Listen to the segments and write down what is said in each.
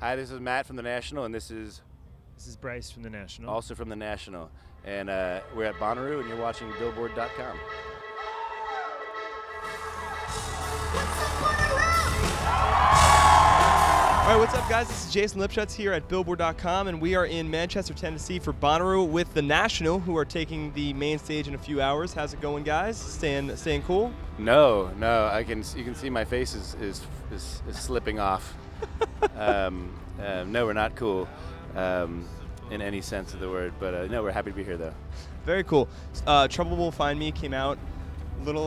Hi, this is Matt from the National, and this is This is Bryce from the National. also from the National. And we're at Bonnaroo, and you're watching Billboard.com. All right, what's up, guys? This is Jason Lipschutz here at Billboard.com, and we are in Manchester, Tennessee for Bonnaroo with the National, who are taking the main stage in a few hours. How's it going, guys? Staying cool? No, you can see my face is slipping off. No, we're not cool in any sense of the word, but no, we're happy to be here though. Very cool. Trouble Will Find Me came out a little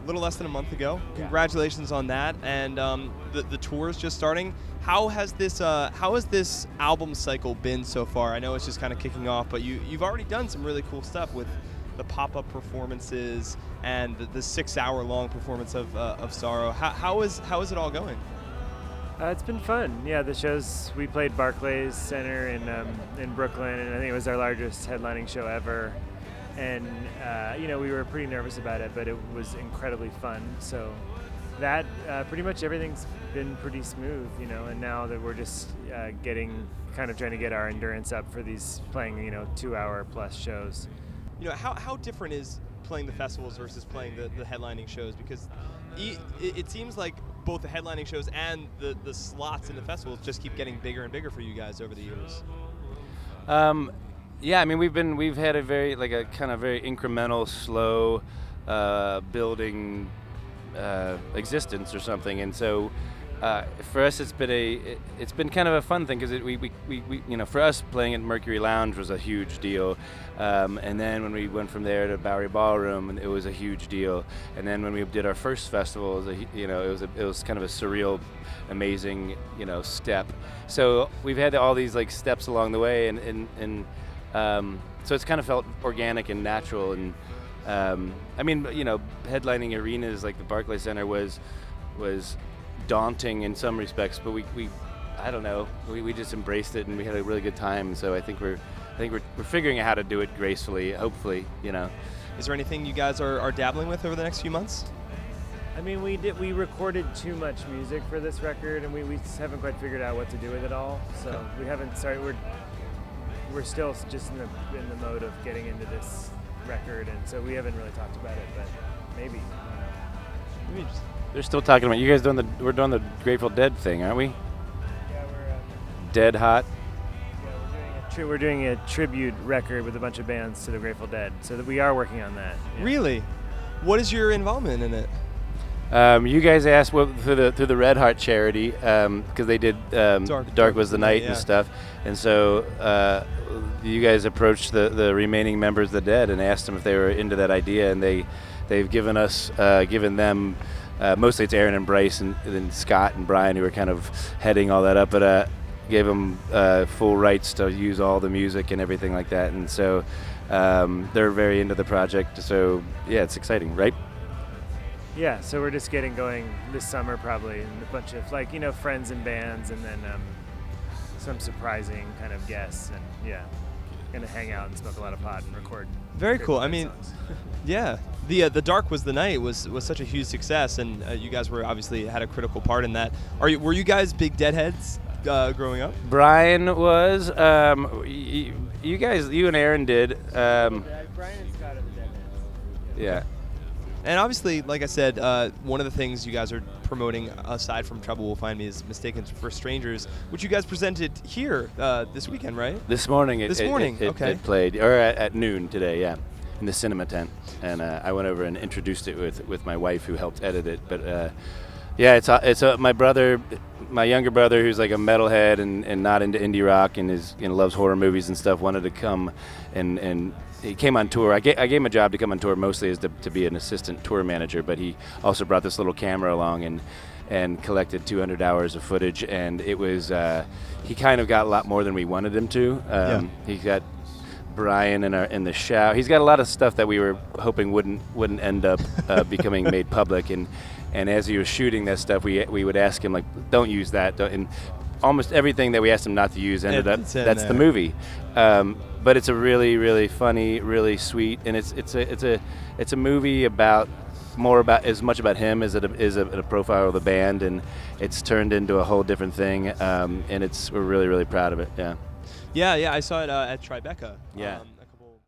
less than a month ago. Congratulations on that, and the tour is just starting. How has this album cycle been so far? I know it's just kind of kicking off, but you've already done some really cool stuff with the pop-up performances and the 6-hour-long performance of Sorrow. How is it all going? It's been fun. Yeah, the shows, we played Barclays Center in Brooklyn, and I think it was our largest headlining show ever. And we were pretty nervous about it, but it was incredibly fun. So that pretty much everything's been pretty smooth, and now that we're just trying to get our endurance up for these playing 2-hour plus shows. How different is playing the festivals versus playing the headlining shows? Because it seems like both the headlining shows and the slots in the festivals just keep getting bigger and bigger for you guys over the years. Yeah, I mean we've had a very very incremental, slow building existence or something, and so for us it's been kind of a fun thing because we for us playing at Mercury Lounge was a huge deal, and then when we went from there to Bowery Ballroom, it was a huge deal, and then when we did our first festival, it was kind of a surreal, amazing step. So we've had all these steps along the way, and so it's kind of felt organic and natural, and headlining arenas like the Barclays Center was daunting in some respects, but we just embraced it, and we had a really good time. So I think we're figuring out how to do it gracefully, hopefully. Is there anything you guys are dabbling with over the next few months? I mean, we recorded too much music for this record, and we just haven't quite figured out what to do with it all. So we haven't started. We're still just in the mode of getting into this record, and so we haven't really talked about it, but maybe. They're still talking about you guys we're doing the Grateful Dead thing, aren't we? Yeah, we're Dead Hot. Yeah, we're doing a tribute record with a bunch of bands to the Grateful Dead, so that we are working on that. Yeah. Really? What is your involvement in it? You guys asked through the Red Heart charity, because they did Dark Was the Night and stuff, and so you guys approached the remaining members of the Dead and asked them if they were into that idea, and they've given them mostly it's Aaron and Bryce and then Scott and Brian who are kind of heading all that up, but gave them full rights to use all the music and everything like that, and so they're very into the project. So yeah, it's exciting, right? Yeah, so we're just getting going this summer probably, and a bunch of friends and bands, and then some surprising kind of guests, and gonna hang out and smoke a lot of pot and record. Very cool. I mean, songs. yeah, the Dark Was the Night was such a huge success, and you guys were obviously had a critical part in that. Were you guys big Deadheads growing up? Brian was. You and Aaron did. Brian and Scott are the Deadheads. Yeah. And obviously, like I said, one of the things you guys are promoting, aside from Trouble Will Find Me, is Mistaken for Strangers, which you guys presented here this weekend, right? This morning. Okay. It played, or at noon today, yeah, in the cinema tent. And I went over and introduced it with my wife, who helped edit it. But it's my brother, my younger brother, who's like a metalhead and not into indie rock and loves horror movies and stuff, wanted to come and he came on tour. I gave him a job to come on tour mostly as to be an assistant tour manager, but he also brought this little camera along and collected 200 hours of footage, and it was he kind of got a lot more than we wanted him to. He got Brian in the shower. He's got a lot of stuff that we were hoping wouldn't end up becoming made public, and as he was shooting that stuff, we would ask him don't use that, and almost everything that we asked him not to use ended up that's the movie. But it's a really, really funny, really sweet, and it's a movie about more about as much about him as it is a profile of the band, and it's turned into a whole different thing. And we're really, really proud of it. Yeah. Yeah, I saw it at Tribeca. Yeah.